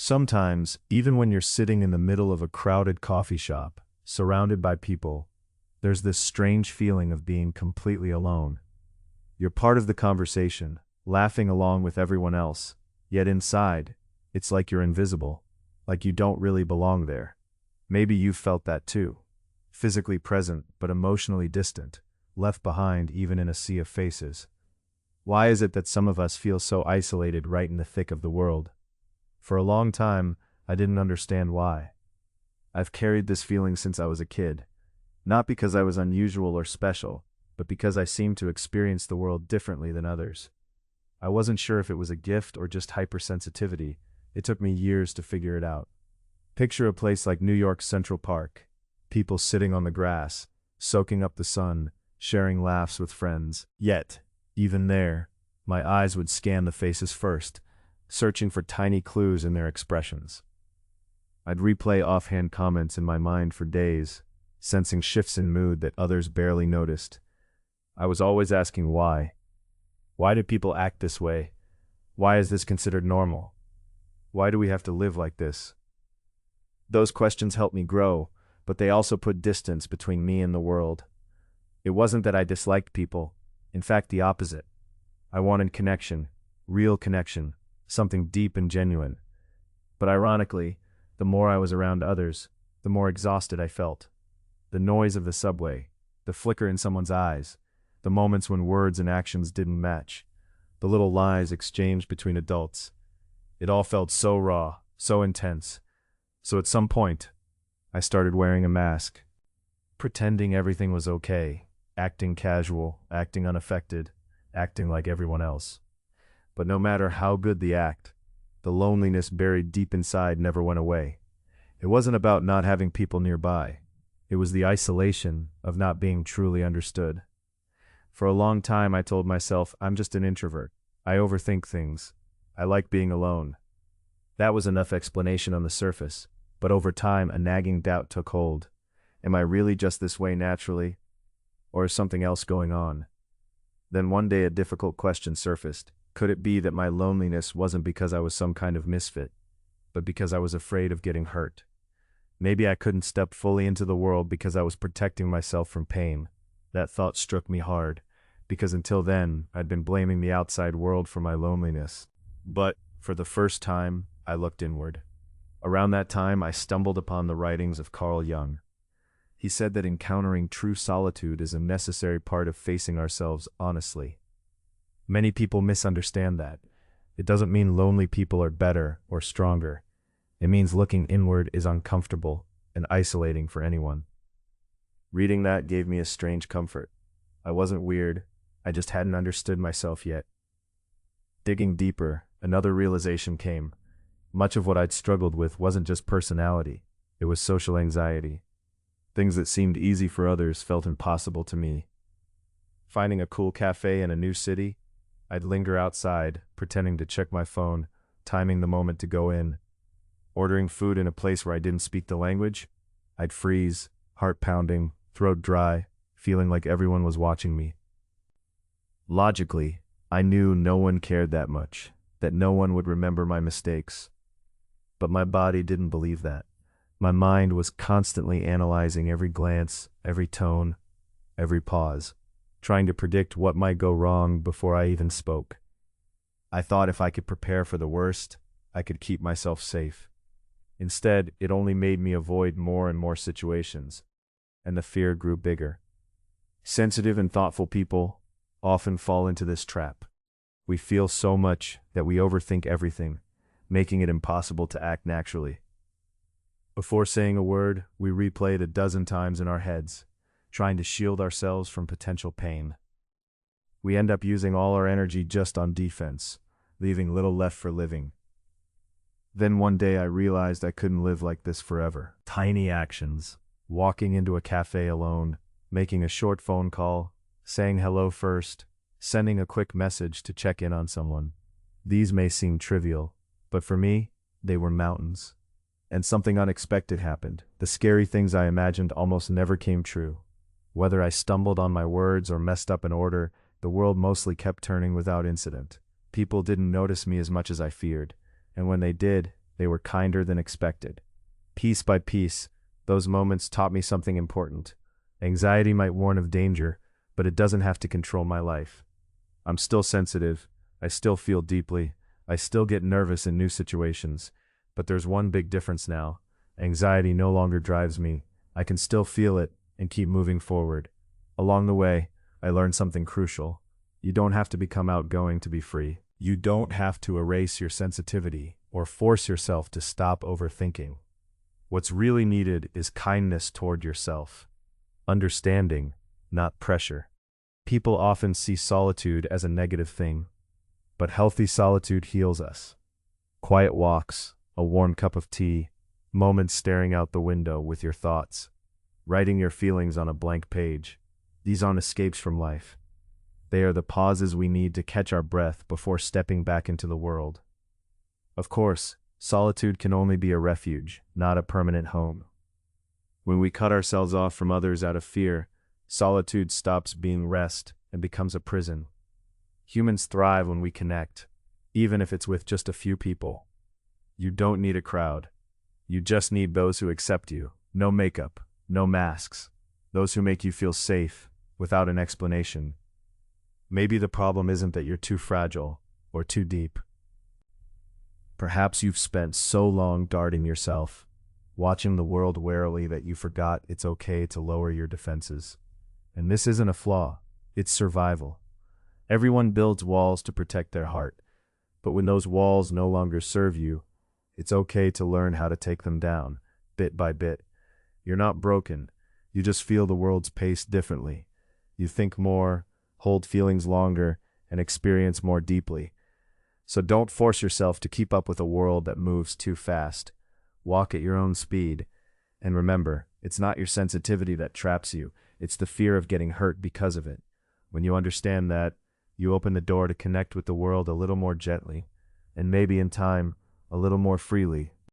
Sometimes, even when you're sitting in the middle of a crowded coffee shop, surrounded by people, there's this strange feeling of being completely alone. You're part of the conversation, laughing along with everyone else, yet inside, it's like you're invisible, like you don't really belong there. Maybe you've felt that too. Physically present, but emotionally distant, left behind even in a sea of faces. Why is it that some of us feel so isolated right in the thick of the world? For a long time, I didn't understand why. I've carried this feeling since I was a kid. Not because I was unusual or special, but because I seemed to experience the world differently than others. I wasn't sure if it was a gift or just hypersensitivity. It took me years to figure it out. Picture a place like New York's Central Park. People sitting on the grass, soaking up the sun, sharing laughs with friends. Yet, even there, my eyes would scan the faces first, searching for tiny clues in their expressions. I'd replay offhand comments in my mind for days, sensing shifts in mood that others barely noticed. I was always asking why. Why do people act this way? Why is this considered normal? Why do we have to live like this? Those questions helped me grow, but they also put distance between me and the world. It wasn't that I disliked people. In fact, the opposite. I wanted connection, real connection, something deep and genuine. But ironically, the more I was around others, the more exhausted I felt. The noise of the subway, the flicker in someone's eyes, the moments when words and actions didn't match, the little lies exchanged between adults. It all felt so raw, so intense. So at some point, I started wearing a mask, pretending everything was okay, acting casual, acting unaffected, acting like everyone else. But no matter how good the act, the loneliness buried deep inside never went away. It wasn't about not having people nearby. It was the isolation of not being truly understood. For a long time I told myself I'm just an introvert. I overthink things. I like being alone. That was enough explanation on the surface, but over time a nagging doubt took hold. Am I really just this way naturally? Or is something else going on? Then one day a difficult question surfaced. Could it be that my loneliness wasn't because I was some kind of misfit, but because I was afraid of getting hurt? Maybe I couldn't step fully into the world because I was protecting myself from pain. That thought struck me hard, because until then, I'd been blaming the outside world for my loneliness. But, for the first time, I looked inward. Around that time, I stumbled upon the writings of Carl Jung. He said that encountering true solitude is a necessary part of facing ourselves honestly. Many people misunderstand that. It doesn't mean lonely people are better or stronger. It means looking inward is uncomfortable and isolating for anyone. Reading that gave me a strange comfort. I wasn't weird, I just hadn't understood myself yet. Digging deeper, another realization came. Much of what I'd struggled with wasn't just personality, it was social anxiety. Things that seemed easy for others felt impossible to me. Finding a cool cafe in a new city, I'd linger outside, pretending to check my phone, timing the moment to go in. Ordering food in a place where I didn't speak the language, I'd freeze, heart pounding, throat dry, feeling like everyone was watching me. Logically, I knew no one cared that much, that no one would remember my mistakes. But my body didn't believe that. My mind was constantly analyzing every glance, every tone, every pause, trying to predict what might go wrong before I even spoke. I thought if I could prepare for the worst, I could keep myself safe. Instead, it only made me avoid more and more situations, and the fear grew bigger. Sensitive and thoughtful people often fall into this trap. We feel so much that we overthink everything, making it impossible to act naturally. Before saying a word, we replay it a dozen times in our heads, trying to shield ourselves from potential pain. We end up using all our energy just on defense, leaving little left for living. Then one day I realized I couldn't live like this forever. Tiny actions, walking into a cafe alone, making a short phone call, saying hello first, sending a quick message to check in on someone. These may seem trivial, but for me, they were mountains. And something unexpected happened. The scary things I imagined almost never came true. Whether I stumbled on my words or messed up an order, the world mostly kept turning without incident. People didn't notice me as much as I feared, and when they did, they were kinder than expected. Piece by piece, those moments taught me something important. Anxiety might warn of danger, but it doesn't have to control my life. I'm still sensitive, I still feel deeply, I still get nervous in new situations, but there's one big difference now. Anxiety no longer drives me. I can still feel it and keep moving forward. Along the way, I learned something crucial. You don't have to become outgoing to be free. You don't have to erase your sensitivity or force yourself to stop overthinking. What's really needed is kindness toward yourself. Understanding, not pressure. People often see solitude as a negative thing, but healthy solitude heals us. Quiet walks, a warm cup of tea, moments staring out the window with your thoughts, writing your feelings on a blank page. These aren't escapes from life. They are the pauses we need to catch our breath before stepping back into the world. Of course, solitude can only be a refuge, not a permanent home. When we cut ourselves off from others out of fear, solitude stops being rest and becomes a prison. Humans thrive when we connect, even if it's with just a few people. You don't need a crowd. You just need those who accept you. No makeup, no masks. Those who make you feel safe, without an explanation. Maybe the problem isn't that you're too fragile or too deep. Perhaps you've spent so long guarding yourself, watching the world warily that you forgot it's okay to lower your defenses. And this isn't a flaw, it's survival. Everyone builds walls to protect their heart, but when those walls no longer serve you, it's okay to learn how to take them down, bit by bit. You're not broken, you just feel the world's pace differently. You think more, hold feelings longer, and experience more deeply. So don't force yourself to keep up with a world that moves too fast. Walk at your own speed. And remember, it's not your sensitivity that traps you, it's the fear of getting hurt because of it. When you understand that, you open the door to connect with the world a little more gently, and maybe in time, a little more freely.